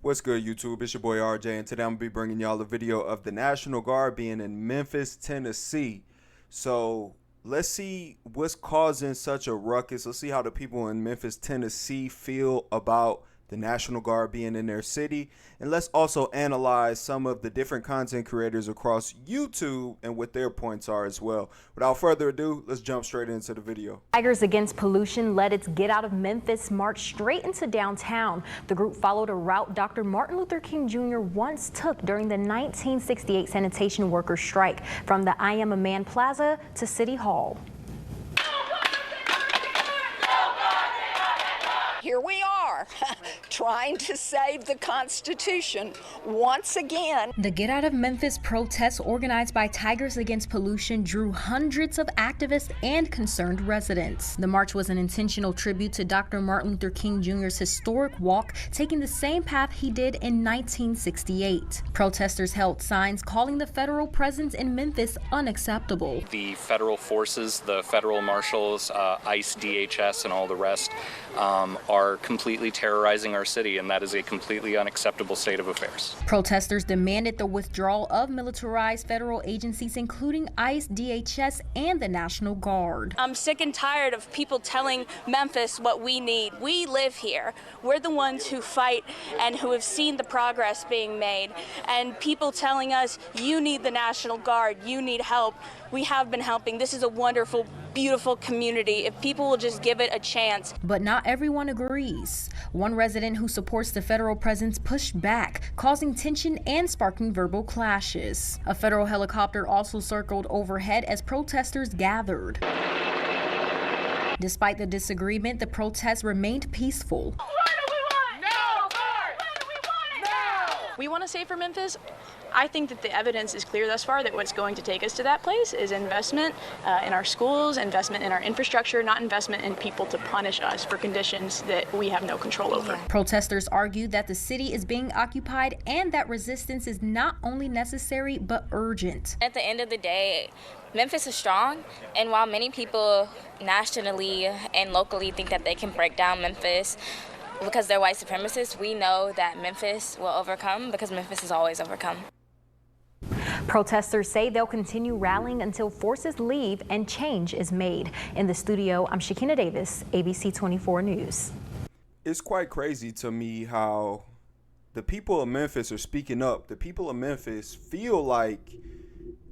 What's good, YouTube? It's your boy RJ, and today I'm going to be bringing y'all a video of the National Guard being in Memphis, Tennessee. So let's see what's causing such a ruckus. Let's see how the people in Memphis, Tennessee feel about the National Guard being in their city. And let's also analyze some of the different content creators across YouTube and what their points are as well. Without further ado, let's jump straight into the video. Tigers Against Pollution led its Get Out of Memphis march straight into downtown. The group followed a route Dr. Martin Luther King Jr. once took during the 1968 sanitation workers' strike from the I Am a Man Plaza to City Hall. Here we are, trying to save the Constitution once again. The Get Out of Memphis protests organized by Tigers Against Pollution drew hundreds of activists and concerned residents. The march was an intentional tribute to Dr. Martin Luther King Jr.'s historic walk, taking the same path he did in 1968. Protesters held signs calling the federal presence in Memphis unacceptable. The federal forces, the federal marshals, ICE, DHS, and all the rest are completely terrorizing our city, and that is a completely unacceptable state of affairs. Protesters demanded the withdrawal of militarized federal agencies, including ICE, DHS, and the National Guard. I'm sick and tired of people telling Memphis what we need. We live here. We're the ones who fight and who have seen the progress being made. And people telling us, you need the National Guard, you need help. We have been helping. This is a wonderful, beautiful community if people will just give it a chance. But not everyone agrees. One resident who supports the federal presence pushed back, causing tension and sparking verbal clashes. A federal helicopter also circled overhead as protesters gathered. Despite the disagreement, the protests remained peaceful. We want to safer Memphis. I think that the evidence is clear thus far that what's going to take us to that place is investment in our schools, investment in our infrastructure, not investment in people to punish us for conditions that we have no control over. Protesters argued that the city is being occupied and that resistance is not only necessary but urgent. At the end of the day, Memphis is strong, and while many people nationally and locally think that they can break down Memphis because they're white supremacists, we know that Memphis will overcome because Memphis has always overcome. Protesters say they'll continue rallying until forces leave and change is made. In the studio, I'm Shakina Davis, ABC 24 News. It's quite crazy to me how the people of Memphis are speaking up. The people of Memphis feel like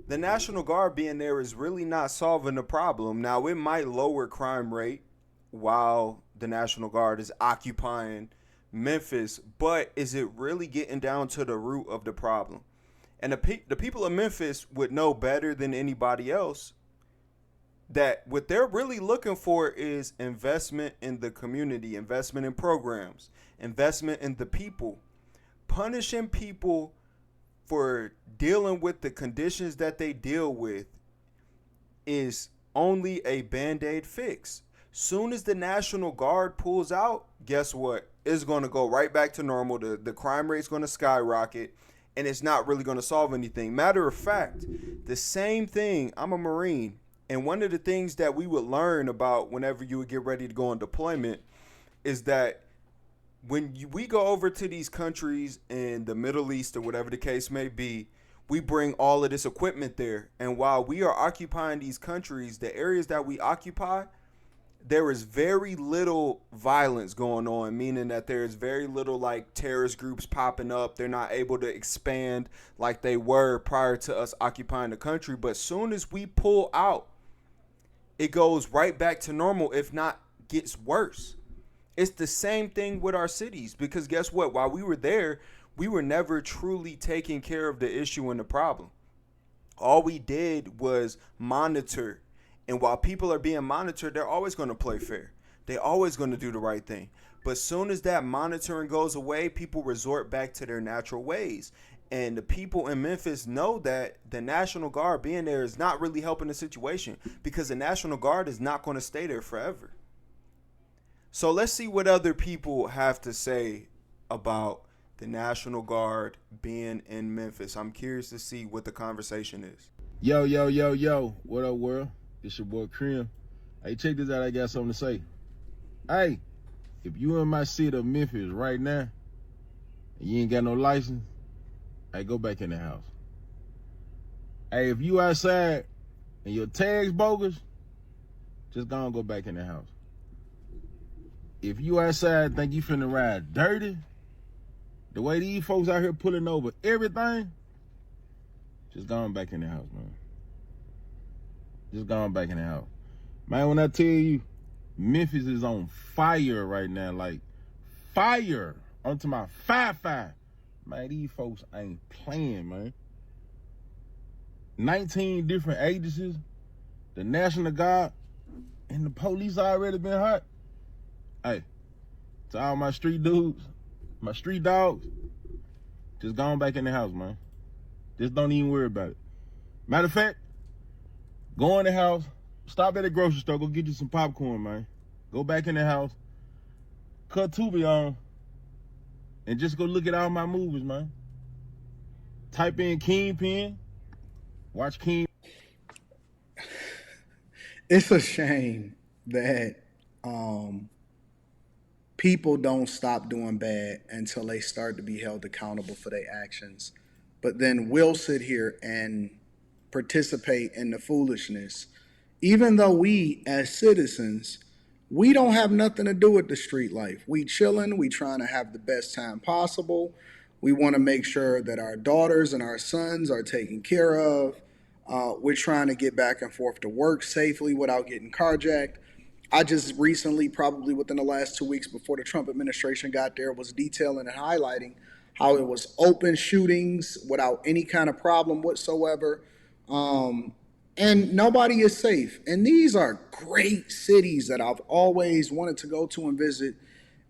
the National Guard being there is really not solving the problem. Now, it might lower crime rate while the National Guard is occupying Memphis, but is it really getting down to the root of the problem? And the people of Memphis would know better than anybody else that what they're really looking for is investment in the community, investment in programs, investment in the people. Punishing people for dealing with the conditions that they deal with is only a Band-Aid fix. Soon as the National Guard pulls out, guess what? It's going to go right back to normal. The crime rate's going to skyrocket, and it's not really going to solve anything. Matter of fact, the same thing, I'm a Marine, and one of the things that we would learn about whenever you would get ready to go on deployment is that when we go over to these countries in the Middle East or whatever the case may be, we bring all of this equipment there. And while we are occupying these countries, the areas that we occupy, there is very little violence going on, meaning that there is very little like terrorist groups popping up. They're not able to expand like they were prior to us occupying the country. But soon as we pull out, it goes right back to normal, if not gets worse. It's the same thing with our cities, because guess what? While we were there, we were never truly taking care of the issue and the problem. All we did was monitor. And while people are being monitored, they're always going to play fair. They're always going to do the right thing. But soon as that monitoring goes away, people resort back to their natural ways. And the people in Memphis know that the National Guard being there is not really helping the situation, because the National Guard is not going to stay there forever. So let's see what other people have to say about the National Guard being in Memphis. I'm curious to see what the conversation is. Yo, yo, yo, yo. What up, world? It's your boy Krim. Hey, check this out. I got something to say. Hey, if you in my city of Memphis right now, and you ain't got no license, hey, go back in the house. Hey, if you outside and your tag's bogus, just go back in the house. If you outside think you finna ride dirty, the way these folks out here pulling over everything, just go on back in the house, man. Just go on back in the house. Man, when I tell you, Memphis is on fire right now, like fire. Onto my fire. Man, these folks ain't playing, man. 19 different agencies, the National Guard, and the police already been hurt. Hey, to all my street dudes, my street dogs, just go on back in the house, man. Just don't even worry about it. Matter of fact, go in the house, stop at the grocery store, go get you some popcorn, man. Go back in the house, cut Tubi on, and just go look at all my movies, man. Type in Kingpin, watch King. It's a shame that people don't stop doing bad until they start to be held accountable for their actions. But then we'll sit here and participate in the foolishness, even though we as citizens, we don't have nothing to do with the street life. We chilling, we trying to have the best time possible. We want to make sure that our daughters and our sons are taken care of. We're trying to get back and forth to work safely without getting carjacked. I just recently, probably within the last 2 weeks before the Trump administration got there, was detailing and highlighting how it was open shootings without any kind of problem whatsoever. And nobody is safe. And these are great cities that I've always wanted to go to and visit.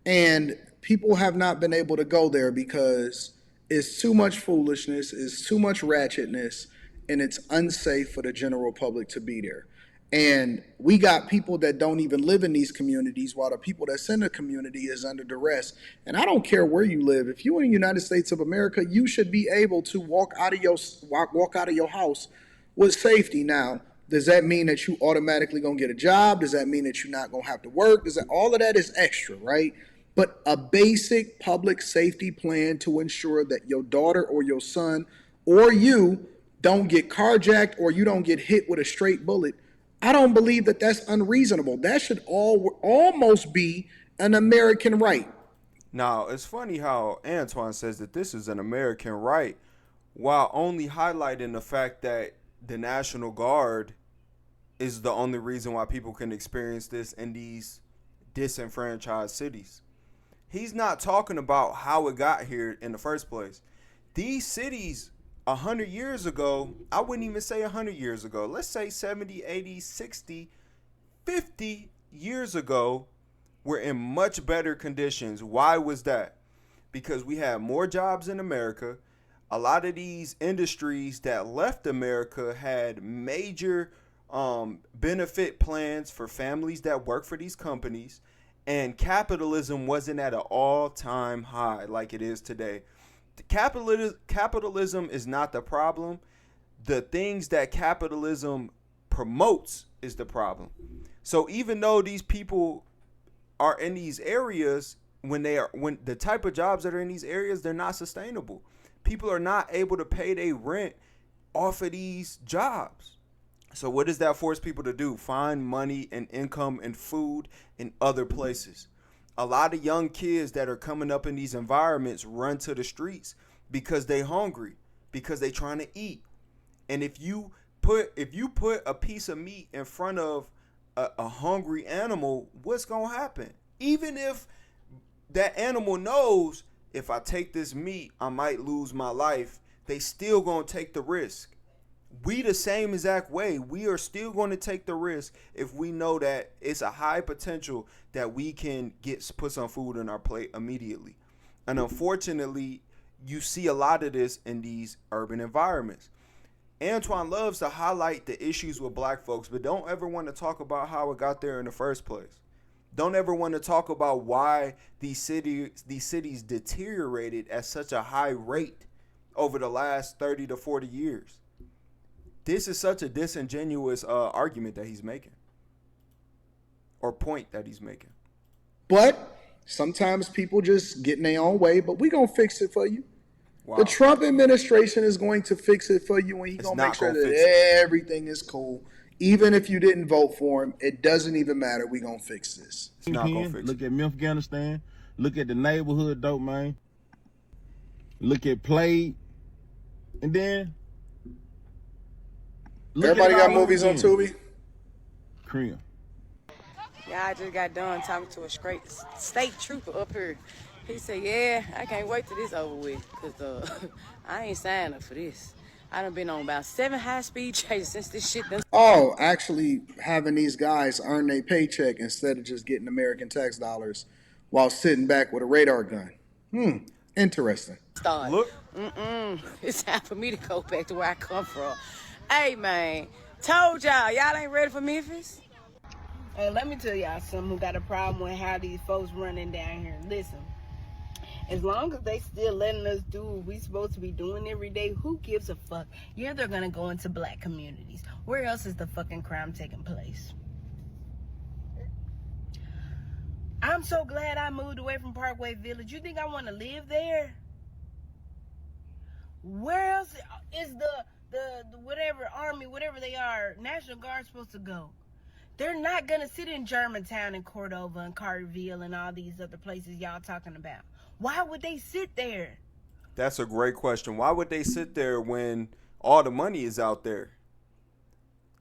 And people have not been able to go there because it's too much foolishness, it's too much ratchetness, and it's unsafe for the general public to be there. And we got people that don't even live in these communities, while the people that's in the community is under duress. And I don't care where you live. If you're in the United States of America, you should be able to walk out of your house with safety. Now, does that mean that you automatically gonna get a job? Does that mean that you're not gonna have to work? All of that is extra, right? But a basic public safety plan to ensure that your daughter or your son or you don't get carjacked or you don't get hit with a straight bullet, I don't believe that that's unreasonable. That should almost be an American right. Now, it's funny how Antoine says that this is an American right while only highlighting the fact that the National Guard is the only reason why people can experience this in these disenfranchised cities. He's not talking about how it got here in the first place. These cities 100 years ago, I wouldn't even say 100 years ago. Let's say 70, 80, 60, 50 years ago were in much better conditions. Why was that? Because we had more jobs in America. A lot of these industries that left America had major benefit plans for families that work for these companies. And capitalism wasn't at an all-time high like it is today. Capitalism is not the problem. The things that capitalism promotes is the problem. So even though these people are in these areas, when the type of jobs that are in these areas, they're not sustainable. People are not able to pay their rent off of these jobs. So what does that force people to do? Find money and income and food in other places. A lot of young kids that are coming up in these environments run to the streets because they hungry, because they trying to eat. And if you put a piece of meat in front of a hungry animal, what's going to happen? Even if that animal knows, if I take this meat, I might lose my life, they still going to take the risk. We the same exact way. We are still going to take the risk if we know that it's a high potential that we can put some food on our plate immediately. And unfortunately, you see a lot of this in these urban environments. Antoine loves to highlight the issues with black folks, but don't ever want to talk about how it got there in the first place. Don't ever want to talk about why these cities deteriorated at such a high rate over the last 30 to 40 years. This is such a disingenuous argument that he's making, or point that he's making. But Sometimes people just get in their own way, but we gonna fix it for you. Wow. The Trump administration is going to fix it for you, and he's It's gonna not make sure gonna fix that everything is cool. Even if you didn't vote for him, it doesn't even matter. We gonna fix this. It's not gonna fix Look it. at Memphis, look at the neighborhood dope, man. Look at Play, and then Everybody got movies on Tubi? Korean. Yeah, I just got done talking to a state trooper up here. He said, yeah, I can't wait till this over with, because I ain't signed up for this. I done been on about 7 high-speed chases since this shit done. Oh, actually having these guys earn their paycheck instead of just getting American tax dollars while sitting back with a radar gun. Interesting. Look. It's time for me to go back to where I come from. Hey, man, told y'all ain't ready for Memphis. Hey, let me tell y'all something who got a problem with how these folks running down here. Listen, as long as they still letting us do what we supposed to be doing every day, who gives a fuck? Yeah, they're gonna go into black communities. Where else is the fucking crime taking place? I'm so glad I moved away from Parkway Village. You think I want to live there? Where else is the whatever army, whatever they are, National Guard supposed to go? They're not going to sit in Germantown and Cordova and Carterville and all these other places y'all talking about. Why would they sit there? That's a great question. Why would they sit there when all the money is out there?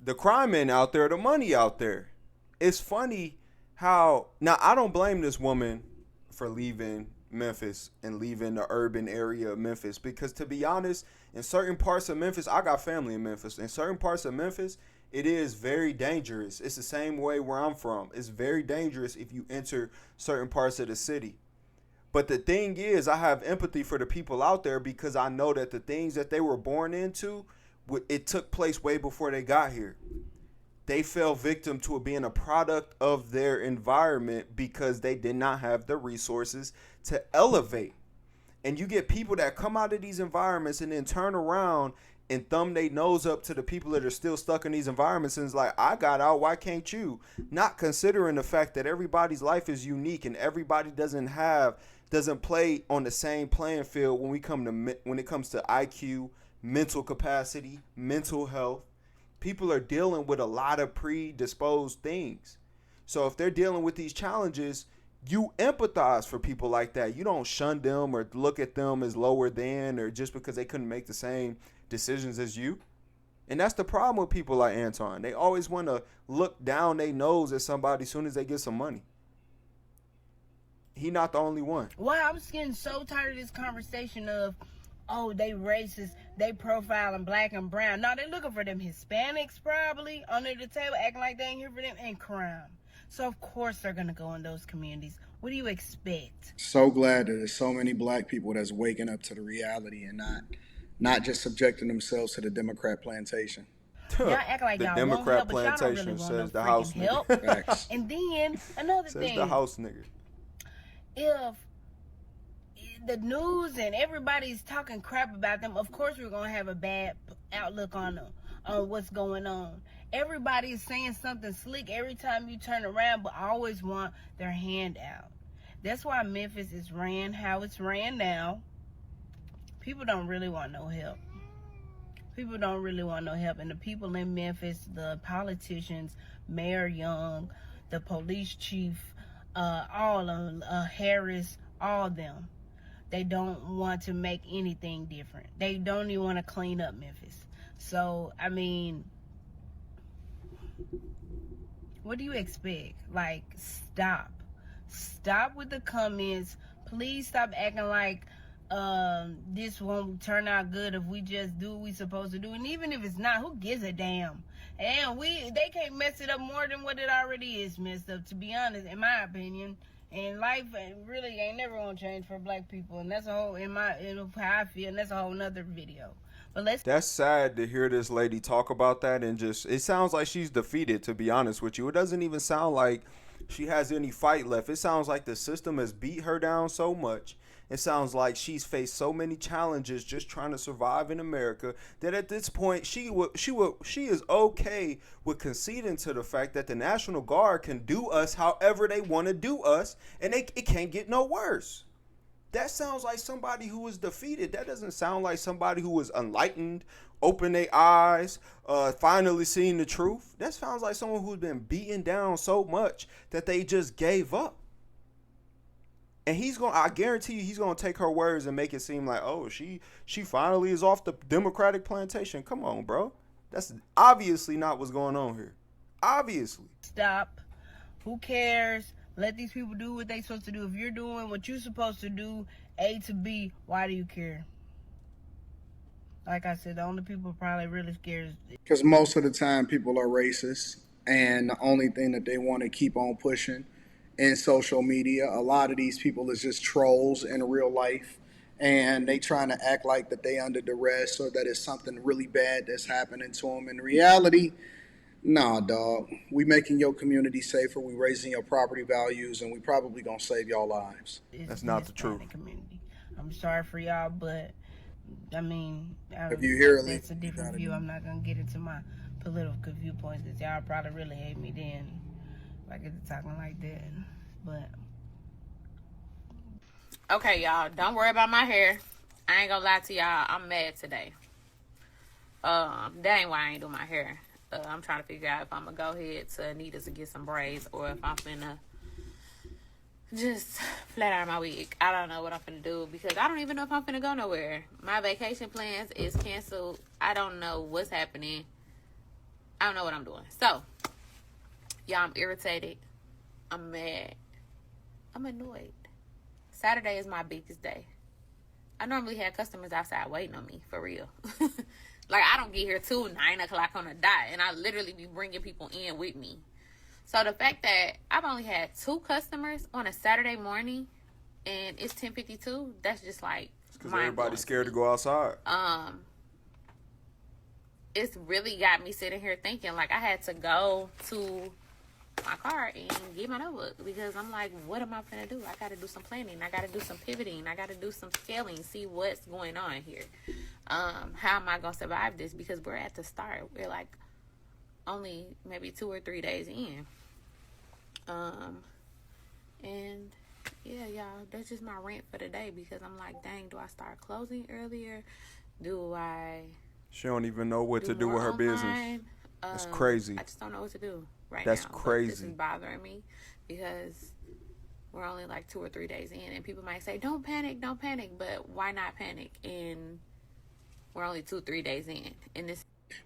The crime ain't out there, the money out there. It's funny how, now I don't blame this woman for leaving Memphis and leaving the urban area of Memphis, because to be honest, in certain parts of Memphis, I got family in Memphis. In certain parts of Memphis, it is very dangerous. It's the same way where I'm from. It's very dangerous if you enter certain parts of the city. But the thing is, I have empathy for the people out there because I know that the things that they were born into, it took place way before they got here. They fell victim to it being a product of their environment because they did not have the resources to elevate. And you get people that come out of these environments and then turn around and thumb their nose up to the people that are still stuck in these environments and it's like, I got out, why can't you? Not considering the fact that everybody's life is unique and everybody doesn't play on the same playing field when it comes to IQ, mental capacity, mental health. People are dealing with a lot of predisposed things. So if they're dealing with these challenges, you empathize for people like that. You don't shun them or look at them as lower than or just because they couldn't make the same decisions as you. And that's the problem with people like Anton. They always want to look down their nose at somebody as soon as they get some money. He not the only one. Wow, I'm just getting so tired of this conversation of, oh, they racist, they profiling black and brown. No, they looking for them Hispanics probably under the table, acting like they ain't here for them, and crime. So of course they're gonna go in those communities. What do you expect? So glad that there's so many black people that's waking up to the reality and not just subjecting themselves to the Democrat plantation. Y'all act like The y'all Democrat won't help, but y'all don't plantation really want says no the house freaking help. nigga. And then another Says thing, the house nigga. if the news and everybody's talking crap about them, of course we're gonna have a bad outlook on them, on what's going on. Everybody's saying something slick every time you turn around, but always want their hand out. That's why Memphis is ran how it's ran now. People don't really want no help. People don't really want no help. And the people in Memphis, the politicians, Mayor Young, the police chief, all of them, Harris, all of them, they don't want to make anything different. They don't even want to clean up Memphis. So, I mean, what do you expect? Like, stop. Stop with the comments. Please stop acting like this won't turn out good if we just do what we supposed to do. And even if it's not, who gives a damn? And they can't mess it up more than what it already is messed up, to be honest, in my opinion. And life really ain't never gonna change for black people, and that's a whole how I feel, and that's a whole nother video. But that's sad to hear this lady talk about that, and just it sounds like she's defeated, to be honest with you. It doesn't even sound like she has any fight left. It sounds like the system has beat her down so much It sounds like she's faced so many challenges just trying to survive in America that at this point she is okay with conceding to the fact that the National Guard can do us however they want to do us, and it can't get no worse. That sounds like somebody who was defeated. That doesn't sound like somebody who was enlightened, opened their eyes, finally seeing the truth. That sounds like someone who's been beaten down so much that they just gave up. And I guarantee you, he's gonna take her words and make it seem like, oh, she finally is off the Democratic plantation. Come on, bro. That's obviously not what's going on here. Obviously. Stop. Who cares? Let these people do what they're supposed to do. If you're doing what you're supposed to do, A to B, why do you care? Like I said, the only people probably really scared is... Because most of the time people are racist, and the only thing that they want to keep on pushing in social media, a lot of these people is just trolls in real life, and they trying to act like that they under duress or that it's something really bad that's happening to them. In reality, nah, dog. We making your community safer. We raising your property values, and we probably gonna save y'all lives. That's not the truth. Community. I'm sorry for y'all, but I mean, if you hear it, it's a different view. I'm not gonna get into my political viewpoints because y'all probably really hate me then. Like it's talking like that, but okay, y'all, don't worry about my hair. I ain't gonna lie to y'all. I'm mad today. That ain't why I ain't do my hair. I'm trying to figure out if I'm gonna go ahead to Anita's and get some braids, or if I'm finna just flat iron my wig. I don't know what I'm finna do because I don't even know if I'm finna go nowhere. My vacation plans is canceled. I don't know what's happening. I don't know what I'm doing. So, y'all, I'm irritated. I'm mad. I'm annoyed. Saturday is my biggest day. I normally have customers outside waiting on me, for real. Like, I don't get here till 9 o'clock on the dot, and I literally be bringing people in with me. So the fact that I've only had 2 customers on a Saturday morning, and it's 10:52, that's just like because everybody's scared to go outside. It's really got me sitting here thinking, like, I had to go to my car and get my notebook because I'm like, what am I gonna do? I gotta do some planning. I gotta do some pivoting. I gotta do some scaling, see what's going on here. How am I gonna survive this? Because we're at the start. We're like only maybe 2 or 3 days in. And yeah, y'all, that's just my rant for the day because I'm like, dang, do I start closing earlier? Do I... She don't even know what to do with her business. That's crazy. I just don't know what to do right now. That's crazy. This is bothering me because we're only like 2 or 3 days in, and people might say, don't panic, but why not panic? And we're only 2-3 days in, and this...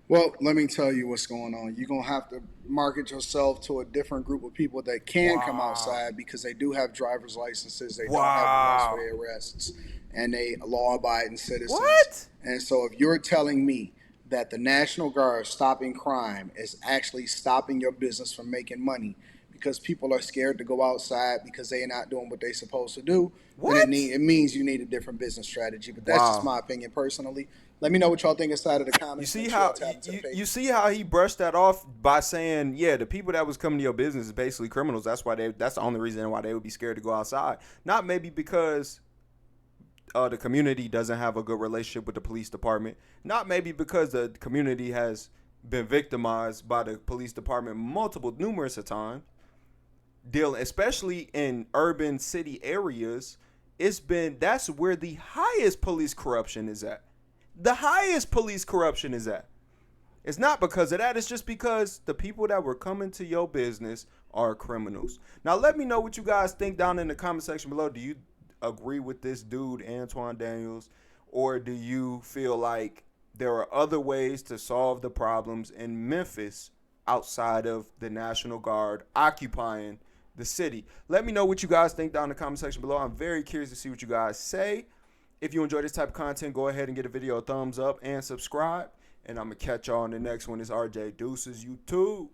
Well, let me tell you what's going on. You're going to have to market yourself to a different group of people that can come outside because they do have driver's licenses. They don't have warrants for their arrests, and they law-abiding citizens. What? And so if you're telling me that the National Guard stopping crime is actually stopping your business from making money because people are scared to go outside because they're not doing what they're supposed to do, then it means you need a different business strategy. But that's just my opinion personally. Let me know what y'all think inside of the comments. You see how he brushed that off by saying, yeah, the people that was coming to your business is basically criminals. That's the only reason why they would be scared to go outside. Not maybe because the community doesn't have a good relationship with the police department. Not maybe because the community has been victimized by the police department numerous of times. Especially in urban city areas, that's where the highest police corruption is at. The highest police corruption is at. It's not because of that. It's just because the people that were coming to your business are criminals. Now, let me know what you guys think down in the comment section below. Do you agree with this dude, Antoine Daniels, or do you feel like there are other ways to solve the problems in Memphis outside of the National Guard occupying the city? Let me know what you guys think down in the comment section below. I'm very curious to see what you guys say. If you enjoy this type of content, go ahead and get a video a thumbs up and subscribe. And I'm going to catch y'all on the next one. It's RJ Deuces, YouTube.